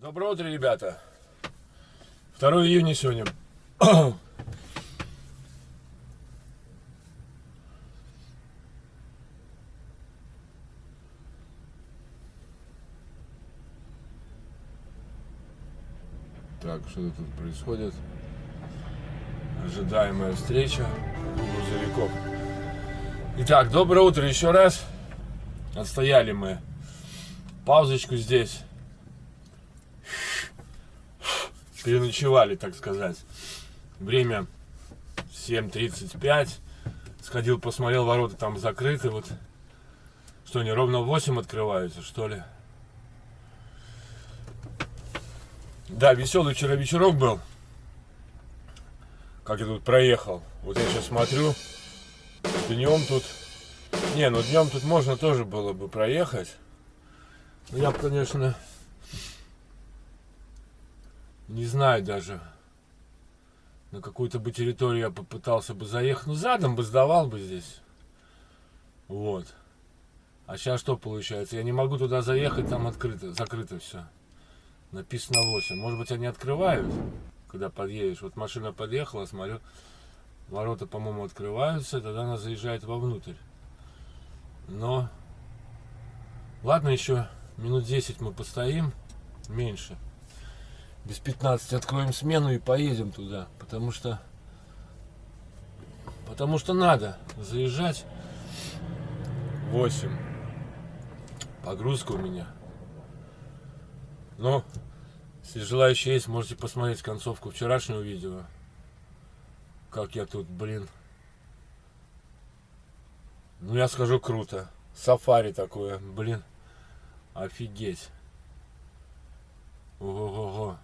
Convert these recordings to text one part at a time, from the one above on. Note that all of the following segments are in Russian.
Доброе утро, ребята. 2 июня сегодня. Так, что тут происходит? Ожидаемая встреча грузовиков. Итак, доброе утро еще раз. Отстояли мы паузочку здесь. Переночевали, так сказать. Время 7:35. Сходил, посмотрел, ворота там закрыты. Вот что они ровно в 8 открываются, что ли? Да, веселый вчера вечерок был. Как я тут проехал. Вот я сейчас смотрю. Днем тут... Не, ну днем тут можно тоже было бы проехать. Но я бы, конечно... Не знаю даже. На какую-то бы территорию я попытался бы заехать. Ну, задом бы сдавал бы здесь. Вот. А сейчас что получается? Я не могу туда заехать, там открыто, закрыто все. Написано 8. Может быть, они открывают, когда подъедешь. Вот машина подъехала, смотрю. Ворота, по-моему, открываются. Тогда она заезжает вовнутрь. Но... Ладно, еще минут 10 мы постоим. Меньше. Без 15 откроем смену и поедем туда. Потому что надо заезжать. 8. Погрузка у меня. Но, если желающие есть, можете посмотреть концовку вчерашнего видео. Как я тут, блин. Ну, я скажу, круто. Сафари такое, блин. Офигеть. Ого-го-го.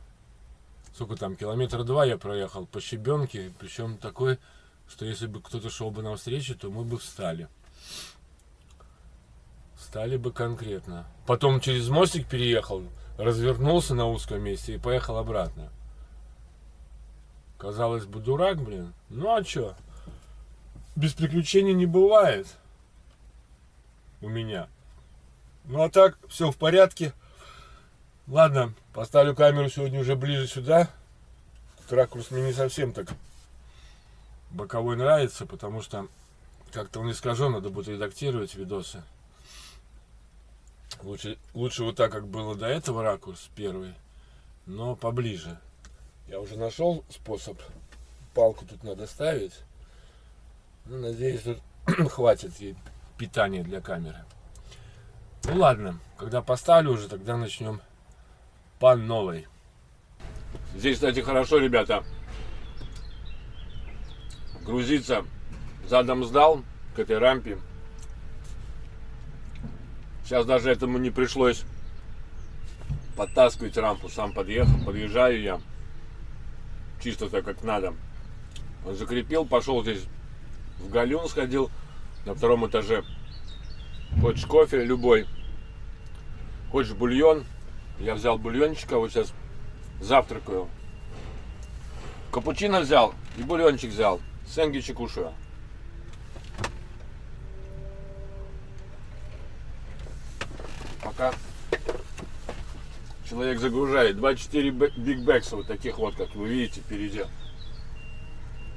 Сколько там, 2 километра я проехал по щебенке. Причем такой, что если бы кто-то шел бы навстречу, то мы бы встали. Встали бы конкретно. Потом через мостик переехал, развернулся на узком месте и поехал обратно. Казалось бы, дурак, блин. Ну а чё? Без приключений не бывает. У меня. Ну а так, все в порядке. Ладно, поставлю камеру сегодня уже ближе сюда. Ракурс мне не совсем так боковой нравится, потому что как-то он искажен, надо будет редактировать видосы. Лучше вот так, как было до этого, ракурс первый, но поближе. Я уже нашел способ. Палку тут надо ставить. Ну, надеюсь, тут хватит ей питания для камеры. Ну ладно, когда поставлю уже, тогда начнем по новой. Здесь, кстати, хорошо, ребята. Грузиться задом сдал к этой рампе. Сейчас даже этому не пришлось подтаскивать рампу. Сам подъехал, подъезжаю я. Чисто так, как надо. Он закрепил, пошел здесь в галюн, сходил на 2-м этаже. Хочешь кофе любой, хочешь бульон. Я взял бульончика, вот сейчас завтракаю. Капучино взял и бульончик взял. Сэндвичи кушаю. Пока человек загружает. 24 бигбекса вот таких вот, как вы видите впереди.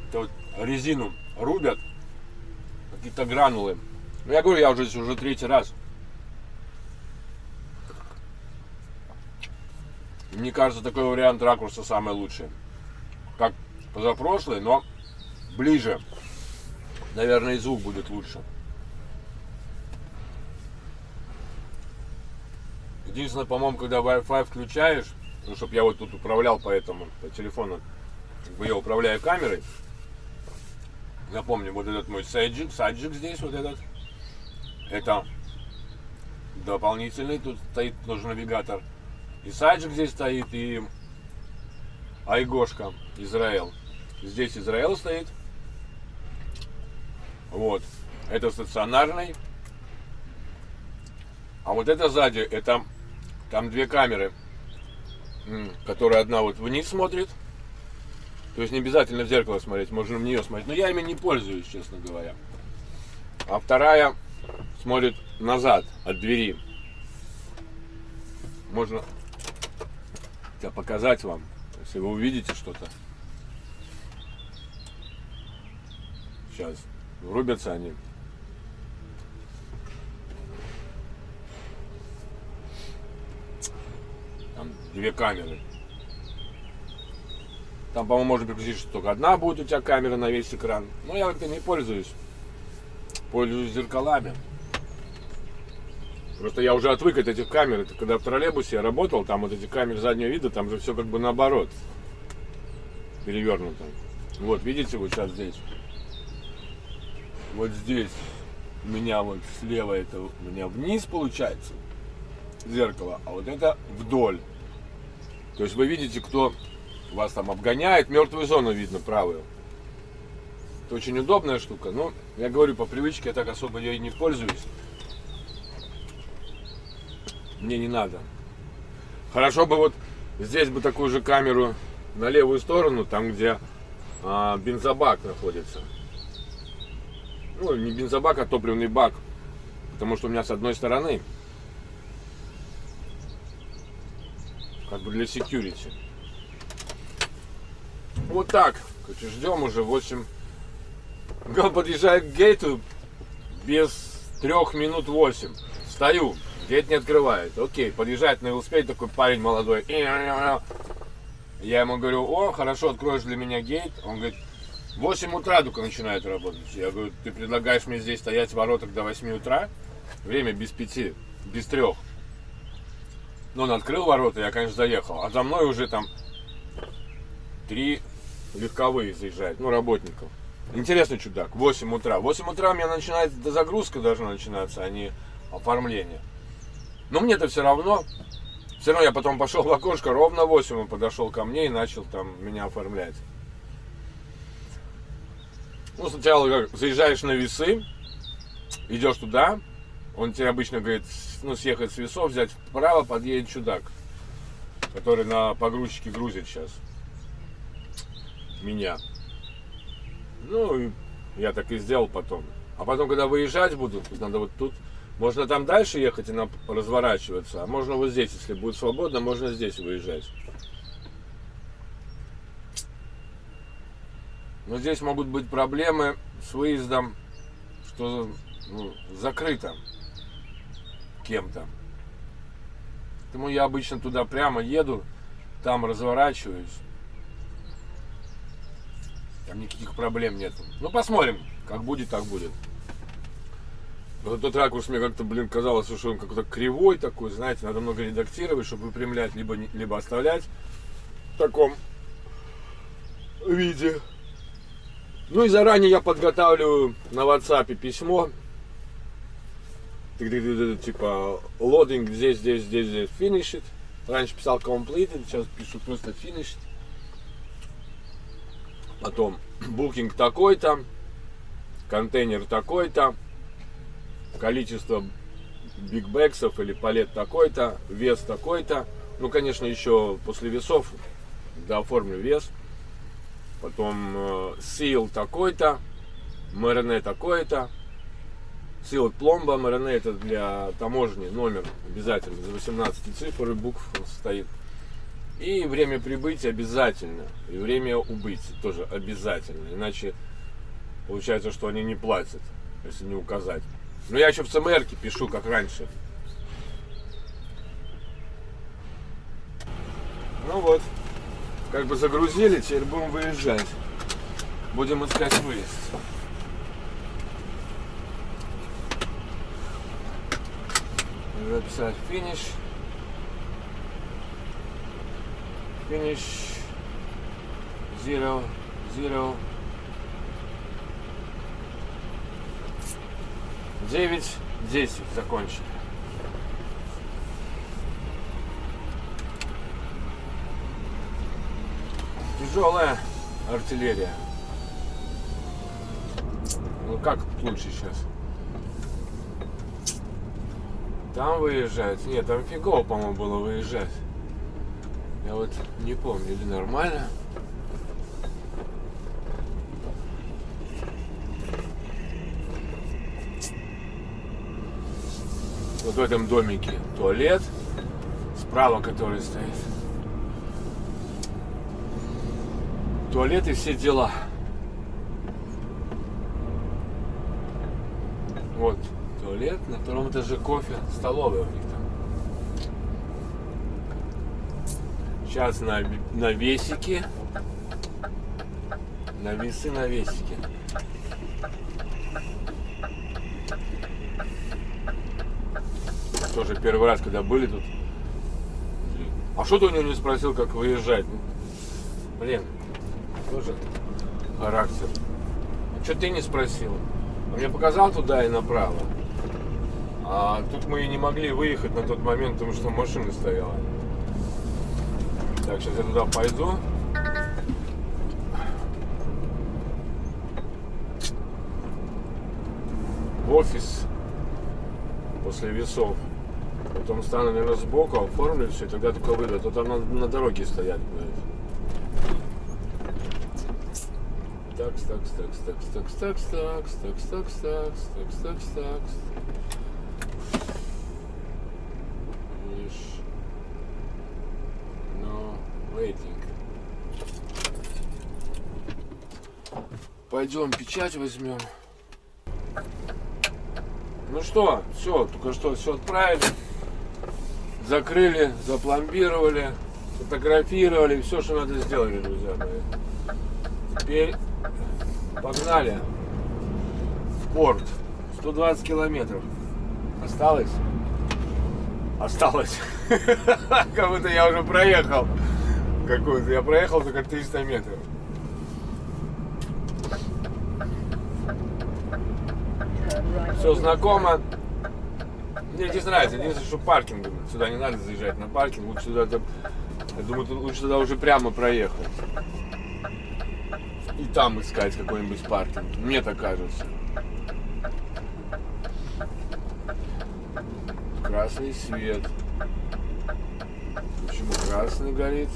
Это вот резину рубят. Какие-то гранулы. Ну, я говорю, я уже 3-й раз. Мне кажется, такой вариант ракурса самый лучший. Как позапрошлый, но ближе. Наверное, и звук будет лучше. Единственное, по-моему, когда Wi-Fi включаешь, ну, чтобы я вот тут управлял по телефону, как бы я управляю камерой. Напомню, вот этот мой саджик здесь, вот этот. Это дополнительный, тут стоит тоже навигатор. И саджик здесь стоит, и айгошка Израиль. Здесь Израиль стоит. Вот. Это стационарный. А вот это сзади, это там 2 камеры, которые одна вот вниз смотрит. То есть не обязательно в зеркало смотреть, можно в нее смотреть. Но я ими не пользуюсь, честно говоря. А вторая смотрит назад от двери. Можно Хотя показать вам, если вы увидите что-то. Сейчас врубятся они. Там 2 камеры. Там, по-моему, можно переключить, что только одна будет у тебя камера на весь экран. Но я как-то не пользуюсь. Пользуюсь зеркалами. Просто я уже отвык от этих камер. Это когда в троллейбусе я работал, там вот эти камеры заднего вида, там же все как бы наоборот. Перевернуто. Вот, видите, вот сейчас здесь. Вот здесь у меня вот слева это у меня вниз получается зеркало, а вот это вдоль. То есть вы видите, кто вас там обгоняет, мертвую зону видно правую. Это очень удобная штука. Но я говорю, по привычке я так особо ей не пользуюсь. Мне не надо. Хорошо бы вот здесь бы такую же камеру на левую сторону, там где бензобак находится. Ну, не бензобак, а топливный бак. Потому что у меня с одной стороны как бы для security. Вот так. Короче, ждем уже 8. Гал подъезжает к гейту без 3 минут 8. Стою. Гейт не открывает. Окей, подъезжает на велосипеде такой парень молодой. Я ему говорю: о, хорошо, откроешь для меня гейт. Он говорит: в 8 утра только начинает работать. Я говорю: ты предлагаешь мне здесь стоять в воротах до 8 утра? Время без 5, без 3. Но он открыл ворота, я, конечно, заехал. А за мной уже там 3 легковые заезжают, ну, работников. Интересный чудак. 8 утра. В 8 утра у меня начинается загрузка, должна начинаться, а не оформление. Но мне это все равно. Все равно я потом пошел в окошко, ровно 8 он подошел ко мне и начал там меня оформлять. Ну, сначала как, заезжаешь на весы, идешь туда, он тебе обычно говорит, ну, съехать с весов, взять вправо, подъедет чудак, который на погрузчике грузит сейчас меня. Ну, и я так и сделал потом. А потом, когда выезжать буду, надо вот тут, можно там дальше ехать и разворачиваться, а можно вот здесь, если будет свободно, можно здесь выезжать. Но здесь могут быть проблемы с выездом, что закрыто кем-то. Поэтому я обычно туда прямо еду, там разворачиваюсь. Там никаких проблем нет. Ну, посмотрим, как будет, так будет. Вот тот ракурс мне как-то, казалось, что он какой-то кривой такой, знаете, надо много редактировать, чтобы выпрямлять, либо оставлять в таком виде. Ну и заранее я подготавливаю на WhatsApp письмо. Типа loading здесь, finished. Раньше писал completed, сейчас пишу просто finished. Потом booking такой-то, контейнер такой-то, количество бигбэксов или палет такой-то, вес такой-то. Ну, конечно, еще после весов дооформлю вес. Потом seal такой-то, МРН такой-то. Seal пломба, МРН это для таможни, номер обязательно, за 18 цифр и букв он состоит. И время прибытия обязательно, и время убытия тоже обязательно, иначе получается, что они не платят, если не указать. Но я еще в ЦМР-ке пишу, как раньше. Ну вот, как бы загрузили, теперь будем выезжать. Будем искать выезд. Записать финиш. Финиш 0, 0. 9-10 закончили. Тяжелая артиллерия. Ну как лучше сейчас? Там выезжать? Нет, там фигово, по-моему, было выезжать. Я вот не помню, или нормально. Вот в этом домике туалет, справа который стоит. туалет и все дела. Вот туалет, на втором этаже кофе, столовая у них там. Сейчас на весике. На весы на весике. Тоже первый раз, когда были тут. А что ты у него не спросил, как выезжать? Блин, тоже характер. Что ты не спросил? Он мне показал туда и направо. А тут мы и не могли выехать на тот момент, потому что машина стояла. Так, сейчас я туда пойду. В офис после весов. Потом стану, наверное, сбоку, оформлю все, и тогда только выйду. А то там на дороге стоять будет. Такс. No waiting. Пойдем печать возьмем. Ну что, все, только что все отправили. Закрыли, запломбировали, фотографировали, все, что надо сделали, друзья мои. Теперь погнали в порт. 120 километров. Осталось? Осталось. Как будто я уже проехал. Какую-то. Я проехал только 300 метров. Все знакомо. Мне здесь нравится. Единственное, что паркинг. Сюда не надо заезжать на паркинг. Лучше сюда, я думаю, лучше сюда уже прямо проехать. И там искать какой-нибудь паркинг. Мне так кажется. Красный свет. Почему красный горит?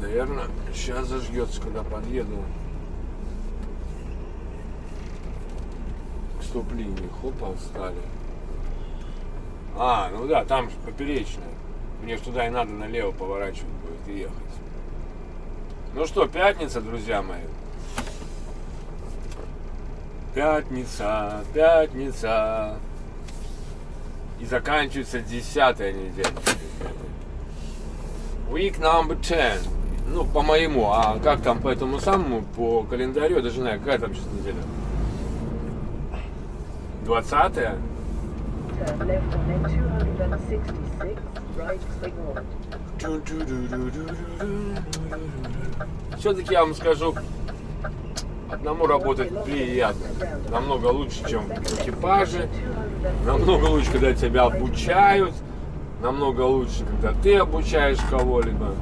Наверное, сейчас зажгется, когда подъеду к стоп-линии. Хопа, встали. А, ну да, там же поперечная. Мне ж туда и надо налево поворачивать будет и ехать. Ну что, пятница, друзья мои. Пятница. И заканчивается 10-я неделя. Week number 10. Ну, по моему. А как там по этому самому, по календарю, я даже не знаю, какая там сейчас неделя. 20-я? Все-таки я вам скажу, одному работать приятно. Намного лучше, чем в экипаже. Намного лучше, когда тебя обучают. Намного лучше, когда ты обучаешь кого-либо.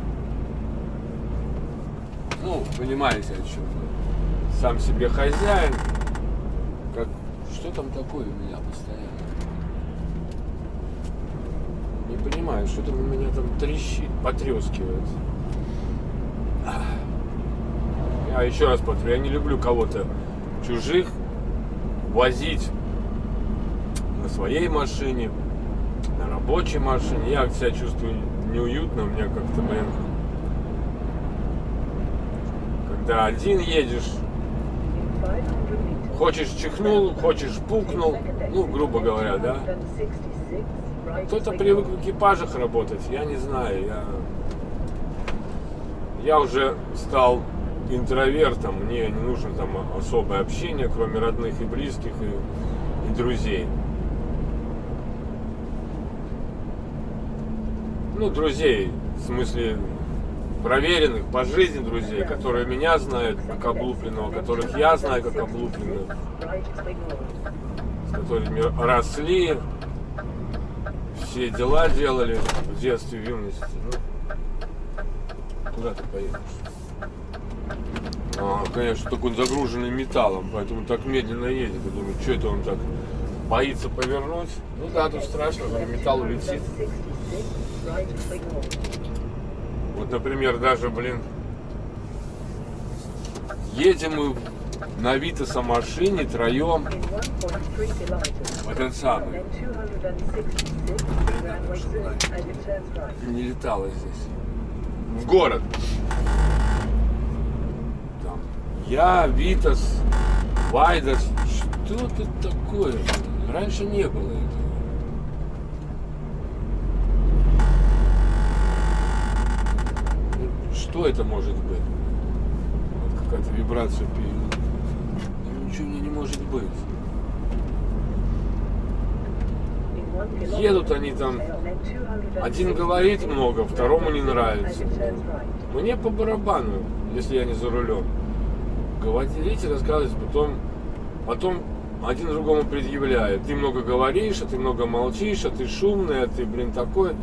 Ну, понимаете, о чем я. Сам себе хозяин. Как... Что там такое у меня постоянно? Не понимаю, что там у меня там трещит, потрескивает. Я еще раз повторю, я не люблю кого-то чужих возить на своей машине, на рабочей машине. Я себя чувствую неуютно, у меня как-то, блин, когда один едешь, хочешь чихнул, хочешь пукнул, ну, грубо говоря, да. Кто-то привык в экипажах работать, я не знаю, я уже стал интровертом, мне не нужно там особое общение, кроме родных и близких и друзей. Ну, друзей, в смысле проверенных по жизни друзей, которые меня знают как облупленного, которых я знаю как облупленного, с которыми росли, все дела делали в детстве, в юности. Ну, куда ты поедешь? Конечно, такой загруженный металлом, поэтому так медленно едет. Я думаю, что это он так боится повернуть? Ну да, тут страшно, металл улетит. Вот, например, даже, блин, едем мы на Витаса машине троем. Этот самый. Не летало здесь. В город. Я, Витас, Вайдас. Что это такое? Раньше не было этого. Что это может быть? Вот какая-то вибрация. Ничего мне не может быть. Едут они там, один говорит много, второму не нравится. Мне по барабану, если я не за рулем. Говорите, рассказывайте, потом один другому предъявляет. Ты много говоришь, а ты много молчишь, а ты шумный, а ты, такой.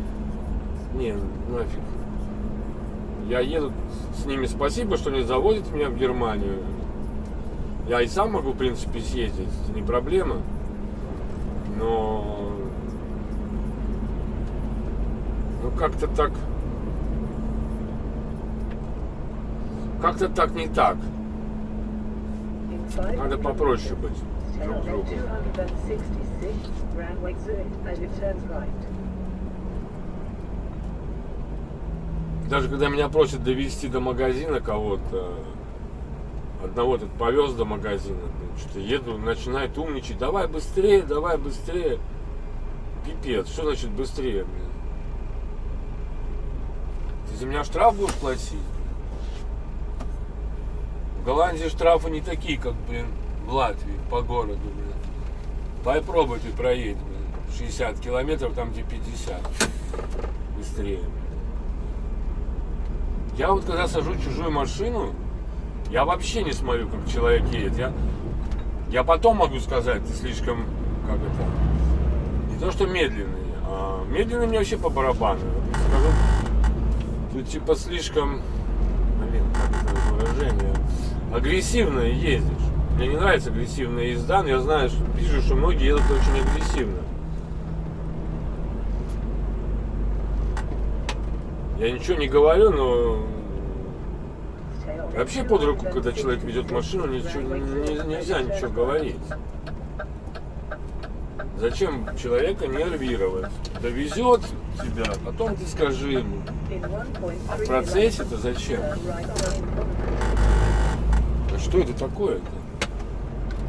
Не, нафиг. Я еду с ними, спасибо, что не завозят меня в Германию. Я и сам могу, в принципе, съездить, это не проблема. Но как-то так не так. Надо попроще быть друг с другом. Даже когда меня просят довести до магазина кого-то, одного тут повез до магазина, что-то еду, начинает умничать, давай быстрее. Пипец, что значит быстрее? Ты за меня штраф будешь платить? В Голландии штрафы не такие, как, в Латвии, по городу, Попробуй ты проедь, 60 километров, там где 50. Быстрее, Я вот когда сажу чужую машину, я вообще не смотрю, как человек едет. Я потом могу сказать, ты слишком, не то что медленный, а медленный мне вообще по барабану. Скажу, ты типа слишком, как это выражение, агрессивно ездишь. Мне не нравится агрессивная езда, но я знаю, вижу, что многие едут очень агрессивно. Я ничего не говорю, но вообще под руку, когда человек ведет машину, нельзя ничего говорить. Зачем человека нервировать? Довезет тебя, потом ты скажи ему. А в процессе-то зачем? А что это такое-то?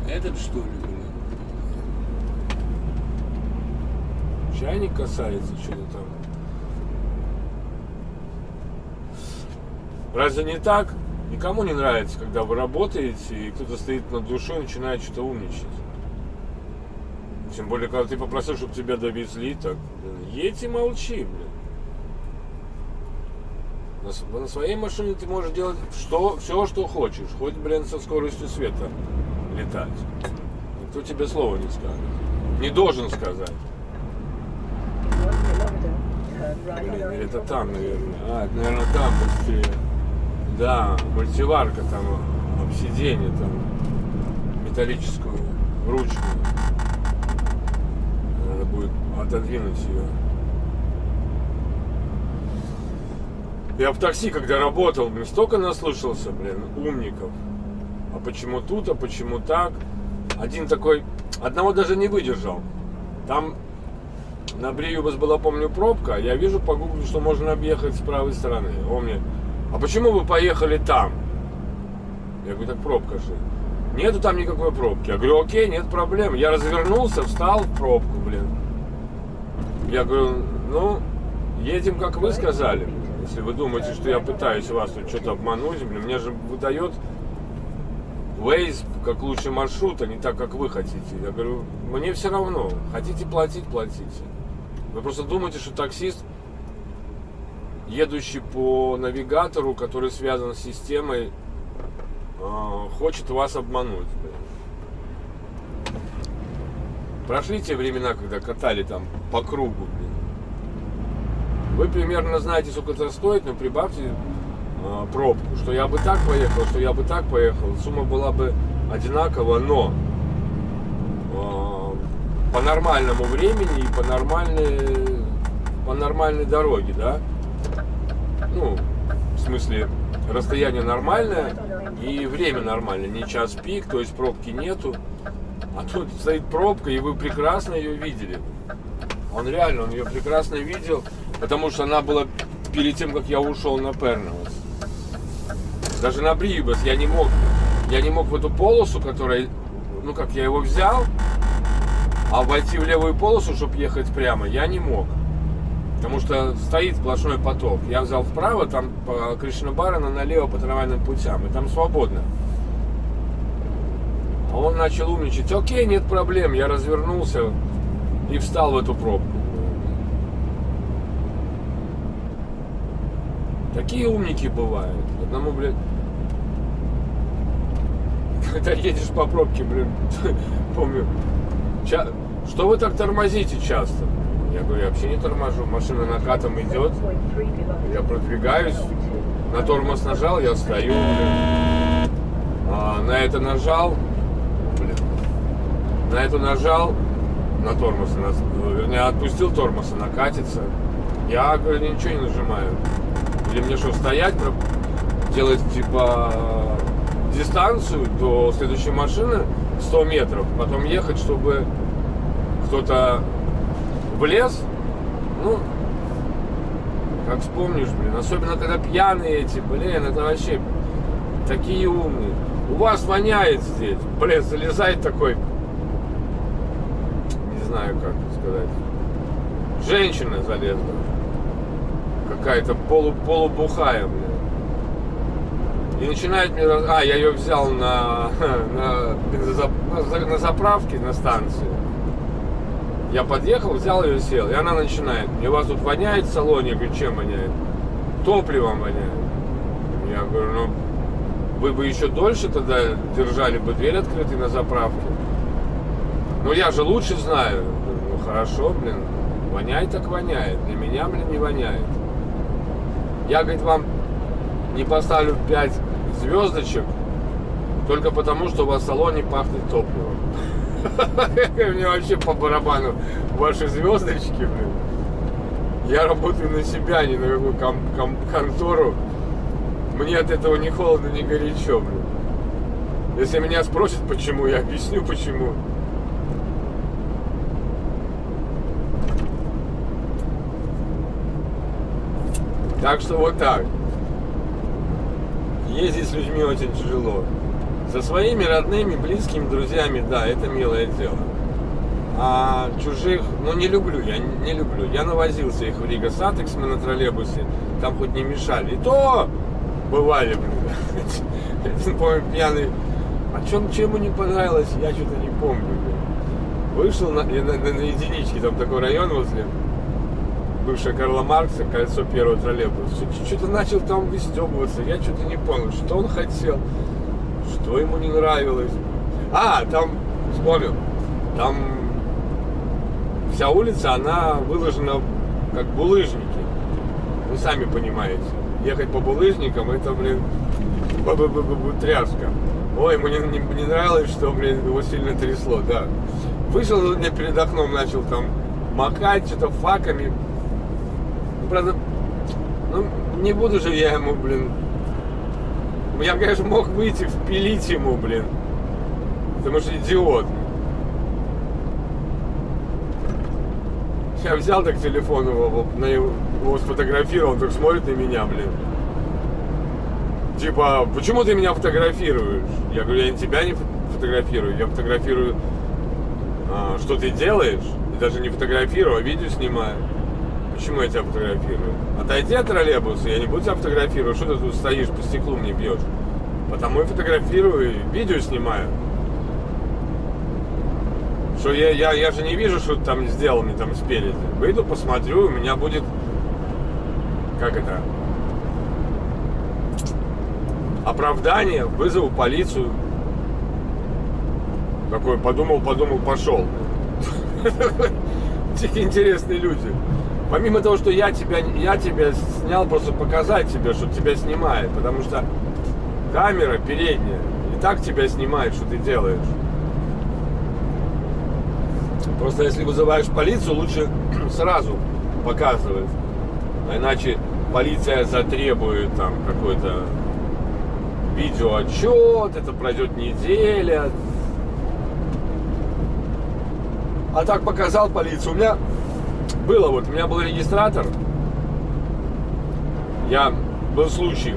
Этот что ли, Чайник касается, что-то там. Разве не так? Никому не нравится, когда вы работаете, и кто-то стоит над душой и начинает что-то умничать. Тем более, когда ты попросил, чтобы тебя довезли, так, едь и молчи, На своей машине ты можешь делать все, что хочешь. Хоть, со скоростью света летать. Никто тебе слова не скажет. Не должен сказать. Или это там, наверное. Это, наверное, там быстрее. Да, мультиварка там, об сиденье там, металлическую, ручную. Надо будет отодвинуть ее. Я в такси, когда работал, столько наслушался, умников. А почему тут, а почему так? Один такой, одного даже не выдержал. Там на Бриюбас была, помню, пробка. Я вижу по гуглу, что можно объехать с правой стороны. Он мне, а почему вы поехали там? Я говорю, так пробка же. Нету там никакой пробки. Я говорю, окей, нет проблем. Я развернулся, встал в пробку, Я говорю, едем, как вы сказали. Если вы думаете, что я пытаюсь вас тут что-то обмануть, мне же выдает Waze как лучший маршрут, а не так, как вы хотите. Я говорю, мне все равно. Хотите платить, платите. Вы просто думаете, что таксист, едущий по навигатору, который связан с системой, хочет вас обмануть. Прошли те времена, когда катали там по кругу. Вы примерно знаете, сколько это стоит, но прибавьте пробку, что я бы так поехал, что я бы так поехал. Сумма была бы одинакова, но по нормальному времени и по нормальной дороге, да? В смысле, расстояние нормальное и время нормальное, не час пик, то есть пробки нету. А тут стоит пробка, и вы прекрасно ее видели. Он ее прекрасно видел, потому что она была перед тем, как я ушел на Пернос. Даже на Бриюбас я не мог я не мог в эту полосу, которая, ну как, я его взял, а войти в левую полосу, чтобы ехать прямо, я не мог. Потому что стоит сплошной поток. Я взял вправо, там по Кришнабарана налево по трамвайным путям, и там свободно. А он начал умничать. Окей, нет проблем. Я развернулся и встал в эту пробку. Такие умники бывают. Одному, блядь, когда едешь по пробке, блин, помню, что вы так тормозите часто? Я говорю, я вообще не торможу, машина накатом идет, я продвигаюсь, на тормоз нажал, я стою, блин. На это нажал, блин, на эту нажал, на тормоз, вернее, отпустил тормоз, она катится. Я, говорю, ничего не нажимаю. Или мне что, стоять, делать, типа, дистанцию до следующей машины 100 метров, потом ехать, чтобы кто-то влез, ну, как вспомнишь, блин, особенно когда пьяные эти, блин, это вообще такие умные. У вас воняет здесь, блин, залезает такой, не знаю, как сказать, женщина залезла, какая-то полубухая, блин, и начинает мне, я ее взял на заправке, на станции. Я подъехал, взял ее и сел. И она начинает. И у вас тут воняет в салоне? Я говорю, чем воняет? Топливом воняет. Я говорю, ну, вы бы еще дольше тогда держали бы дверь открытой на заправке. Ну, я же лучше знаю. Ну, хорошо, блин. Воняет так воняет. Для меня, блин, не воняет. Я, говорит, вам не поставлю 5 звездочек только потому, что у вас в салоне пахнет топливом. Мне вообще по барабану ваши звездочки, блин. Я работаю на себя, не на какую контору. Мне от этого ни холодно, ни горячо, блин. Если меня спросят, почему, я объясню, почему. Так что вот так. Ездить с людьми очень тяжело. Со своими родными, близкими, друзьями, да, это милое дело. А чужих, ну, не люблю, я не люблю. Я навозился их в Рига Сатекс, мы на троллейбусе, там хоть не мешали. И то бывали, блин. Один, помню, пьяный. А чем ему не понравилось, я что-то не помню, блин. Вышел на единичке, там такой район возле бывшая Карла Маркса, кольцо первого троллейбуса. Что-то начал там выстебываться, я что-то не понял, что он хотел. Что ему не нравилось? Там, вспомнил, там вся улица, она выложена как булыжники. Вы сами понимаете. Ехать по булыжникам, это, блин, тряска. Ой, ему не нравилось, что, блин, его сильно трясло, да. Вышел мне перед окном, начал там макать, что-то факами. Ну, правда, ну, не буду же я ему, блин, я, конечно, мог выйти, впилить ему, блин. Потому что идиот. Я взял так телефон его сфотографировал, он так смотрит на меня, блин. Типа, почему ты меня фотографируешь? Я говорю, я тебя не фотографирую, я фотографирую, что ты делаешь. И даже не фотографирую, а видео снимаю. Почему я тебя фотографирую? Отойди от троллейбуса, я не буду тебя фотографировать. Что ты тут стоишь, по стеклу мне бьешь? Потому и фотографирую, и видео снимаю. Что я же не вижу, что ты там сделал мне там спереди. Выйду, посмотрю, у меня будет... Как это? Оправдание, вызову полицию. Такой подумал, пошел. Такие интересные люди. Помимо того, что я тебя снял, просто показать тебе, что тебя снимает. Потому что камера передняя и так тебя снимает, что ты делаешь. Просто если вызываешь полицию, лучше сразу показывать. А иначе полиция затребует там какой-то видеоотчет, это пройдет неделя. А так показал полицию. У меня был регистратор. Был случай.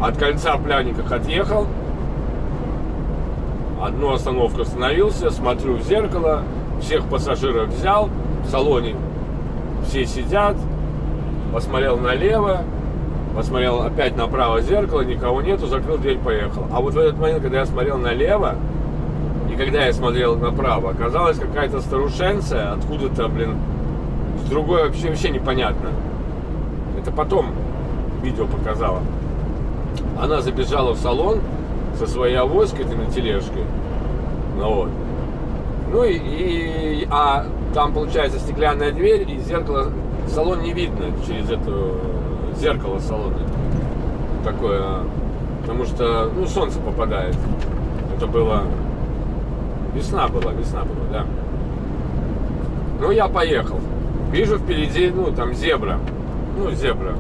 От кольца в Пряниках отъехал. Одну остановку остановился, смотрю в зеркало, всех пассажиров взял, в салоне все сидят, посмотрел налево, посмотрел опять направо зеркало, никого нету, закрыл дверь, поехал. А вот в этот момент, когда я смотрел налево, и когда я смотрел направо, оказалась какая-то старушенция, откуда-то, с другой вообще непонятно. Это потом видео показало. Она забежала в салон со своей авоськой, на тележкой. Вот. Ну а там получается стеклянная дверь, и зеркало, салон не видно через это зеркало салона. Такое, потому что, солнце попадает. Это было, весна была, да. Ну, я поехал. Вижу впереди, там зебра. Зебра.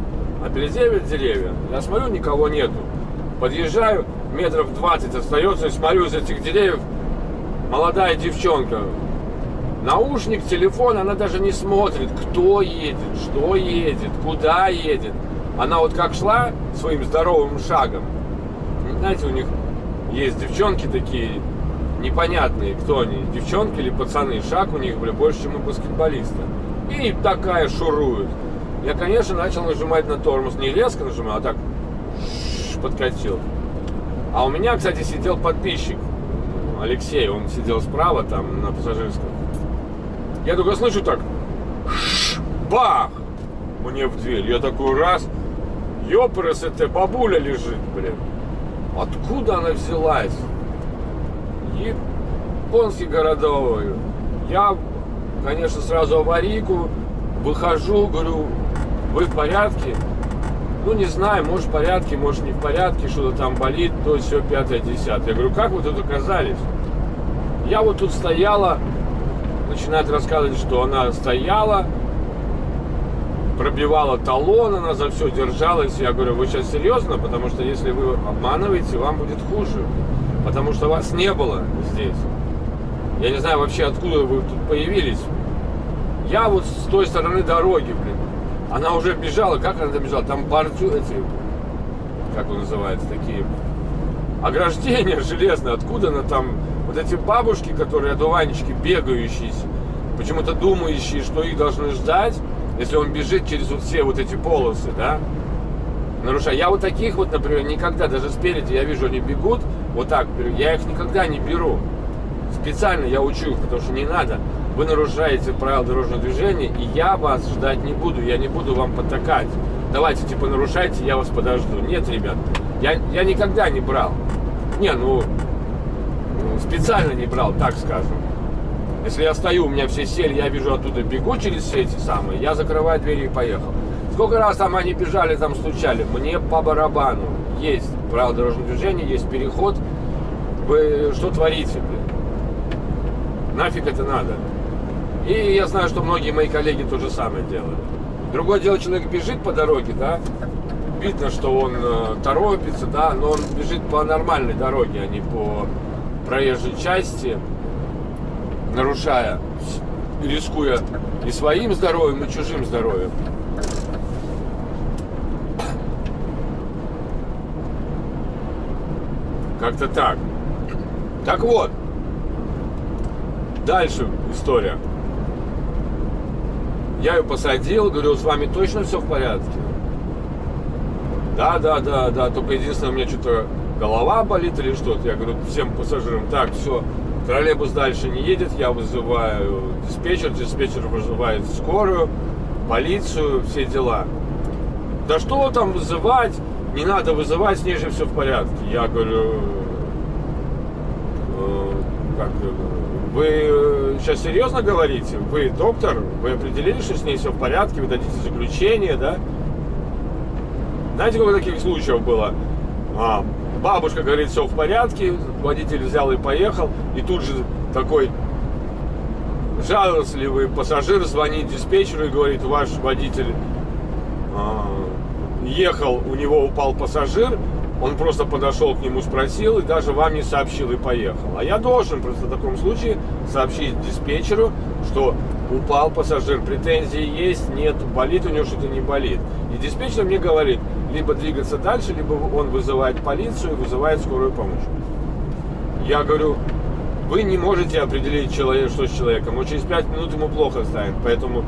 А впереди деревья. Я смотрю, никого нету. Подъезжаю, метров 20 остается, и смотрю из этих деревьев, молодая девчонка. Наушник, телефон, она даже не смотрит, кто едет, что едет, куда едет. Она вот как шла своим здоровым шагом. Знаете, у них есть девчонки такие непонятные, кто они, девчонки или пацаны. Шаг у них, больше, чем у баскетболиста. И такая шурует. Я, конечно, начал нажимать на тормоз. Не резко нажимал, а так подкатил. А у меня, кстати, сидел подписчик Алексей. Он сидел справа там на пассажирском. Я только слышу так. Бах! Мне в дверь. Я такой раз. Ёпрс, это бабуля лежит, Откуда она взялась? Японский городовой. Я, конечно, сразу аварийку. Выхожу, говорю, вы в порядке? Не знаю, может в порядке, может не в порядке, что-то там болит, то все 5-10. Я говорю, как вы тут оказались? Я вот тут стояла, начинает рассказывать, что она стояла, пробивала талон, она за все держалась. Я говорю, вы сейчас серьезно? Потому что если вы обманываете, вам будет хуже. Потому что вас не было здесь. Я не знаю вообще, откуда вы тут появились. Я вот с той стороны дороги, Она уже бежала. Как она добежала? Там бордюры, как он называется, такие ограждения железные. Откуда она там? Вот эти бабушки, которые одуванчики, бегающие, почему-то думающие, что их должны ждать, если он бежит через вот все вот эти полосы, да? Нарушая. Я вот таких вот, например, никогда, даже спереди я вижу, они бегут, вот так, я их никогда не беру. Специально я учу их, потому что не надо. Вы нарушаете правила дорожного движения, и я вас ждать не буду, я не буду вам потакать. Давайте, нарушайте, я вас подожду. Нет, ребят, я никогда не брал. Специально не брал, так скажем. Если я стою, у меня все сели, я вижу оттуда, бегу через все эти самые, я закрываю двери и поехал. Сколько раз там они бежали, там стучали, мне по барабану. Есть правила дорожного движения, есть переход. Вы что творите, Нафиг это надо? И я знаю, что многие мои коллеги то же самое делают. Другое дело, человек бежит по дороге, да, видно, что он торопится, да, но он бежит по нормальной дороге, а не по проезжей части, нарушая, рискуя и своим здоровьем, и чужим здоровьем. Как-то так. Так вот, дальше история. Я ее посадил, говорю, с вами точно все в порядке? Да, только единственное, у меня что-то голова болит или что-то. Я говорю всем пассажирам, так, все, троллейбус дальше не едет, я вызываю диспетчер вызывает скорую, полицию, все дела. Да что там вызывать? Не надо вызывать, с ней же все в порядке. Я говорю, вы сейчас серьезно говорите? Вы доктор? Вы определили, что с ней все в порядке? Вы дадите заключение, да? Знаете, сколько таких случаев было? Бабушка говорит, все в порядке, водитель взял и поехал, и тут же такой жалостливый пассажир звонит диспетчеру и говорит, ваш водитель ехал, у него упал пассажир, он просто подошел к нему, спросил и даже вам не сообщил и поехал. А я должен просто в таком случае сообщить диспетчеру, что упал пассажир, претензии есть, нет, болит у него что-то, не болит. И диспетчер мне говорит, либо двигаться дальше, либо он вызывает полицию, вызывает скорую помощь. Я говорю, вы не можете определить, что с человеком, но через 5 минут ему плохо станет, поэтому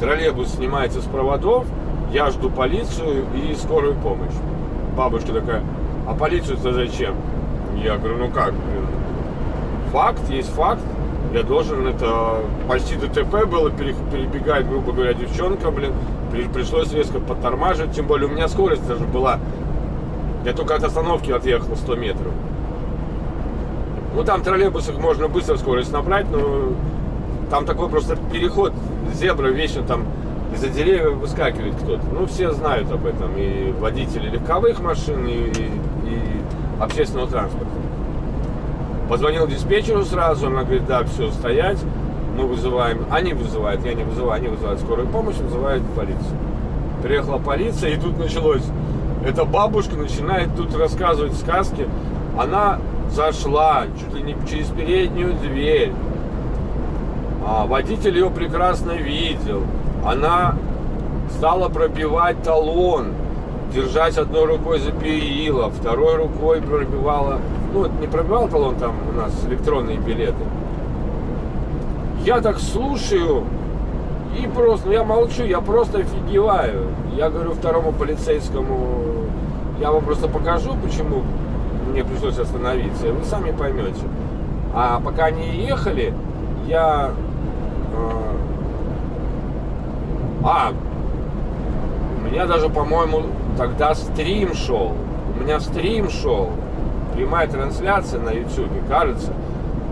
троллейбус снимается с проводов, я жду полицию и скорую помощь. Бабушка такая, а полицию-то зачем? Я говорю, ну как, блин, факт есть факт, я должен, это почти ДТП было, перебегает, грубо говоря, девчонка, блин, пришлось резко подтормаживать, тем более у меня скорость даже была, я только от остановки отъехал 100 метров. Ну там в троллейбусах можно быстро скорость набрать, но там такой просто переход, зебра вечно там из-за деревьев выскакивает кто-то. Ну все знают об этом, и водители легковых машин, и общественного транспорта. Позвонил диспетчеру сразу, она говорит, да, все, стоять, мы вызываем, они вызывают, я не вызываю, они вызывают скорую помощь, вызывают полицию. Приехала полиция, и тут началось, эта бабушка начинает тут рассказывать сказки, она зашла чуть ли не через переднюю дверь, водитель ее прекрасно видел, она стала пробивать талон, держась одной рукой за перила, второй рукой пробивала, ну не пробивал талон, там у нас электронные билеты. Я так слушаю и просто, ну я молчу, я просто офигеваю. Я говорю второму полицейскому, я вам просто покажу, почему мне пришлось остановиться, и вы сами поймете. А пока они ехали, я... у меня даже, по-моему, тогда стрим шел. У меня стрим шел. Прямая трансляция на YouTube, кажется.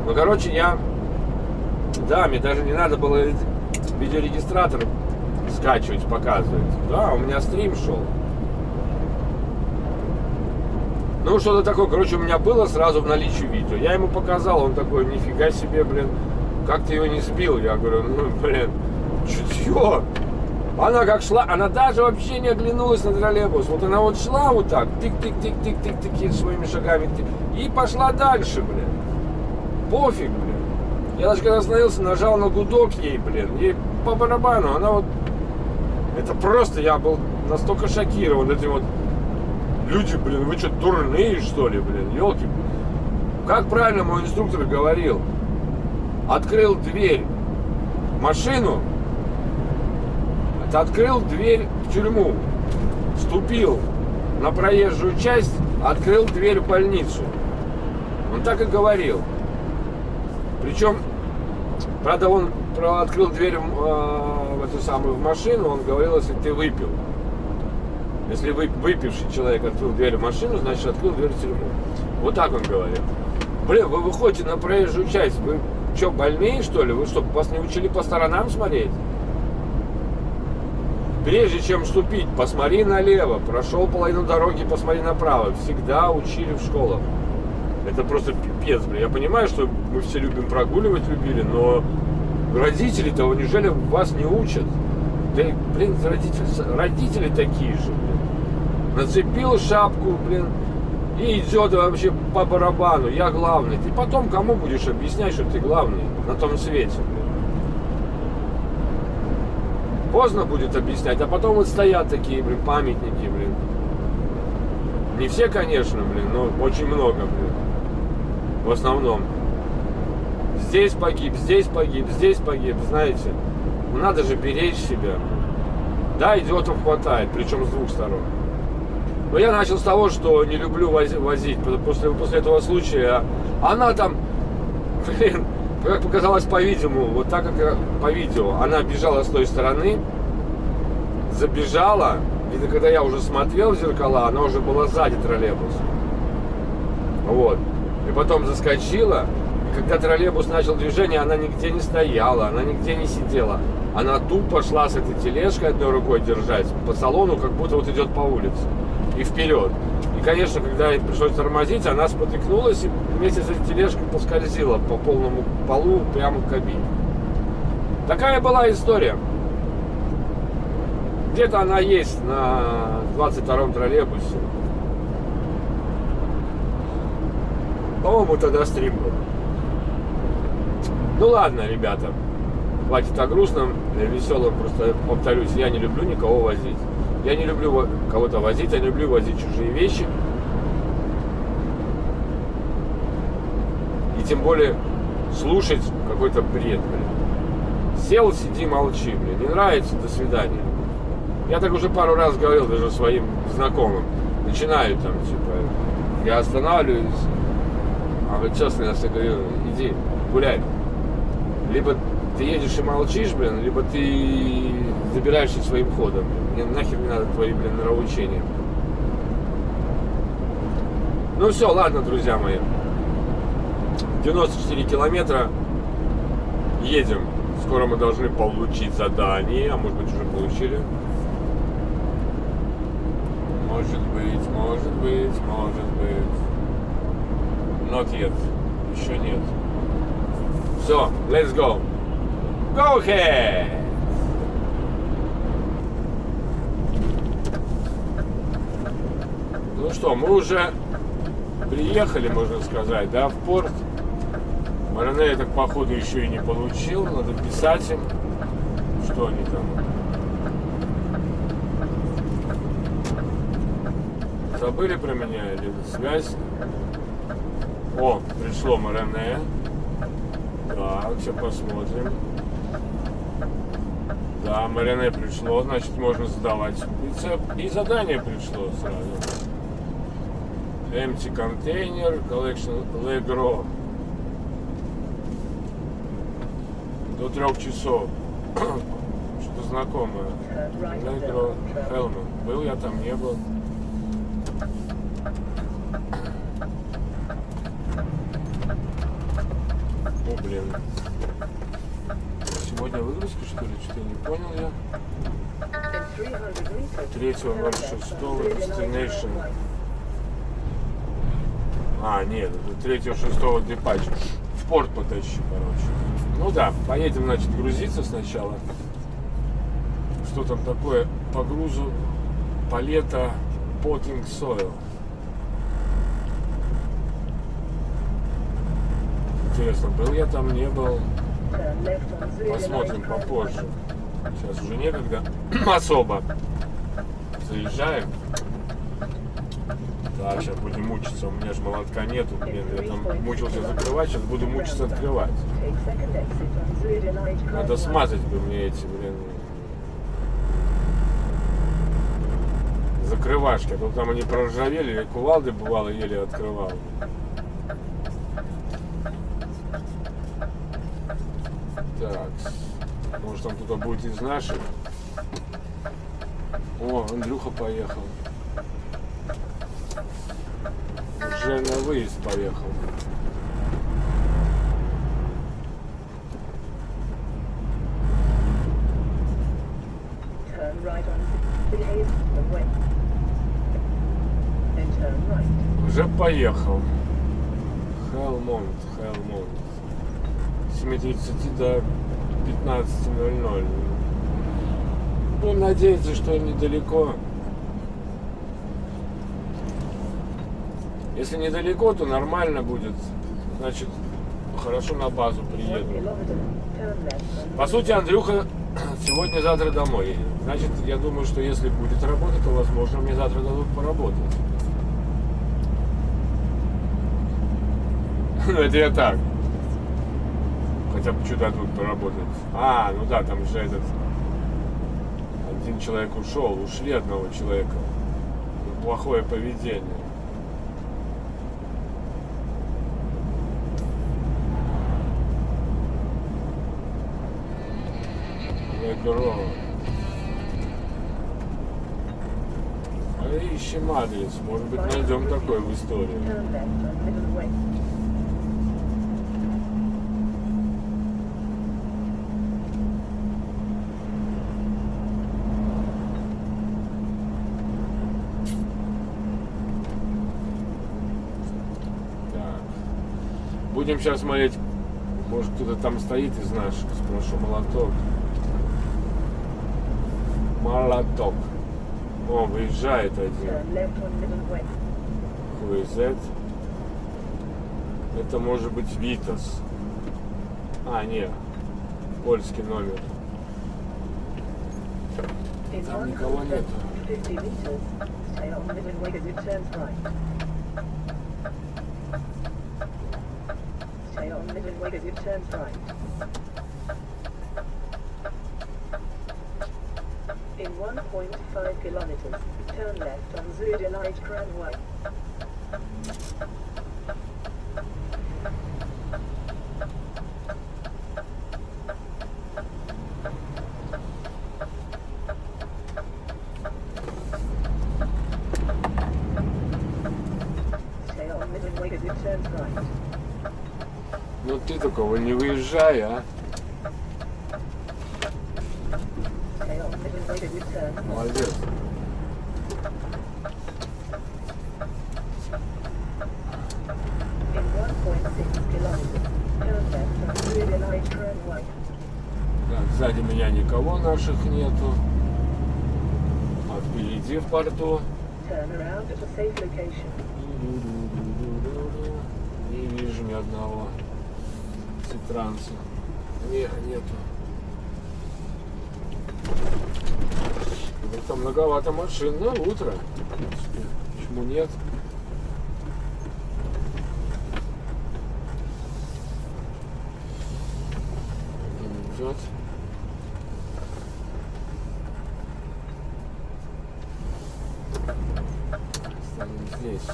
Ну, короче, да, мне даже не надо было видеорегистратор скачивать, показывать. Да, у меня стрим шел. Ну, что-то такое, короче, у меня было сразу в наличии видео. Я ему показал, он такой, нифига себе, блин, как ты его не сбил? Я говорю, ну, блин, чутье. Она как шла, она даже вообще не оглянулась на троллейбус. Вот она вот шла вот так, тик-тик-тик-тик-тик-тик своими шагами, и пошла дальше, блин. Пофиг, блин. Я даже когда остановился, нажал на гудок ей, блин, ей по барабану. Она вот, это просто, я был настолько шокирован этим вот. Люди, блин, вы что, дурные, что ли, блин, елки. Как правильно мой инструктор говорил, открыл дверь в машину, открыл дверь в тюрьму, вступил на проезжую часть, открыл дверь в больницу. Он так и говорил. Причем, правда, он открыл дверь в эту самую в машину, он говорил, если ты выпил. Если выпивший человек открыл дверь в машину, значит открыл дверь в тюрьму. Вот так он говорил. Блин, вы выходите на проезжую часть, вы что, больные, что ли? Вы что, вас не учили по сторонам смотреть? Прежде чем вступить, посмотри налево, прошел половину дороги, посмотри направо. Всегда учили в школах. Это просто пипец, блин. Я понимаю, что мы все любим прогуливать, любили, но родители-то, неужели вас не учат? Да, блин, родители такие же, блин. Нацепил шапку, блин, и идет вообще по барабану. Я главный. Ты потом кому будешь объяснять, что ты главный на том свете, блин? Поздно будет объяснять, а потом вот стоят такие, блин, памятники, блин. Не все, конечно, блин, но очень много, блин. В основном. Здесь погиб, здесь погиб, здесь погиб, знаете. Ну, надо же беречь себя. Да, идиотов хватает, причем с двух сторон. Но я начал с того, что не люблю возить. После этого случая она там, блин, как показалось по видео, вот так как по видео, она бежала с той стороны, забежала, и когда я уже смотрел в зеркала, она уже была сзади троллейбуса. Вот. И потом заскочила, и когда троллейбус начал движение, она нигде не стояла, она нигде не сидела. Она тупо шла с этой тележкой одной рукой держать по салону, как будто вот идет по улице. И вперед. И, конечно, когда ей пришлось тормозить, она спотыкнулась и вместе с этой тележкой поскользила по полному полу прямо к кабине. Такая была история. Где-то она есть на 22-м троллейбусе. По-моему, тогда стрим был. Ну ладно, ребята. Хватит о грустном, веселом. Просто повторюсь, я не люблю никого возить. Я не люблю кого-то возить, я не люблю возить чужие вещи. И тем более слушать какой-то бред, блин. Сел, сиди, молчи, блин. Не нравится, до свидания. Я так уже пару раз говорил даже своим знакомым. Начинаю там, типа, я останавливаюсь. А вот честно, я все говорю, иди, гуляй. Либо ты едешь и молчишь, блин, либо ты забираешься своим ходом. Мне нахер не надо твои, блин, нравоучения. Ну все, ладно, друзья мои. 94 километра. Едем. Скоро мы должны получить задание. А может быть уже получили. Может быть, может быть, может быть. Not yet. Еще нет. Все, let's go. Go ahead! Ну что, мы уже приехали, можно сказать, да, в порт. Марине я так походу еще и не получил. Надо писать им, что они там. Забыли про меня или связь? О, пришло Марине. Так, сейчас посмотрим. Да, Марине пришло, значит можно сдавать прицеп. И задание пришло сразу. Empty container, collection Legro. До 3 часов. Что-то знакомое. Legro Helmet. Был я там, не был. О, блин. Сегодня выгрузка, что ли? Что-то не понял я. 3.06 Destination. А, нет, это 3.06 депач. В порт потащи, короче. Ну да, поедем, значит, грузиться сначала. Что там такое по грузу? Палета Potting Soil. Интересно, был я там, не был. Посмотрим попозже. Сейчас уже некогда. Особо. Заезжаем. Так, сейчас будем мучиться. У меня же молотка нету. Блин, я там мучился закрывать, сейчас буду мучиться открывать. Надо смазать бы мне эти, блин, закрывашки. А то там они проржавели, кувалды бывало еле открывал. Так, может там кто-то будет из наших. О, Андрюха поехал. Уже на выезд поехал. Уже поехал. Хелмонт. С 7:30 до 15:00. Будем надеяться, что недалеко. Если недалеко, то нормально будет. Значит, хорошо на базу приеду. По сути, Андрюха сегодня-завтра домой едет. Значит, я думаю, что если будет работать, то, возможно, мне завтра дадут поработать. Ну, это я так. Хотя бы что дадут поработать. А, ну да, там же этот... Один человек ушел. Ушли одного человека. Плохое поведение. Legro. Ищем адрес. Может быть, найдем такой в истории. Будем сейчас смотреть, может кто-то там стоит из наших. Спрошу молоток. Молоток. О, выезжает один. Who is that? Это может быть Витас. А, нет. Польский номер. Там никого нету. 50 meters, stay on Midland as it turns right. Stay on Midland as it turns right. In 1.5 kilometers, turn left on Zuidelijke Kranweg. Stay on Midland as it turns right. Ну ты такого не выезжай, а. Stay on Midland as it turns right. Молодец. In 1.6 kilometers, turn left on Zuidelijke Kranweg. Так, сзади меня никого наших нету. А впереди в порту. Turn around at a safe location. Не вижу ни одного Цитранса. Нету. Ну, там многовато машин на утро. Почему нет? Идет. Станем здесь.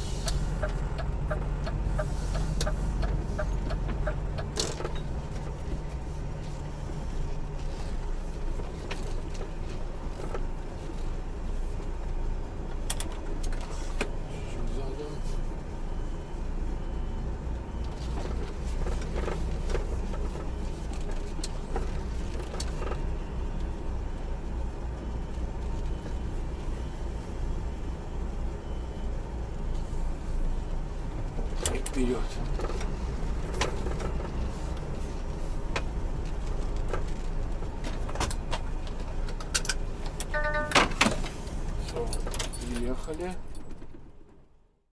Чуть-чуть задом. И вперед. Все, приехали.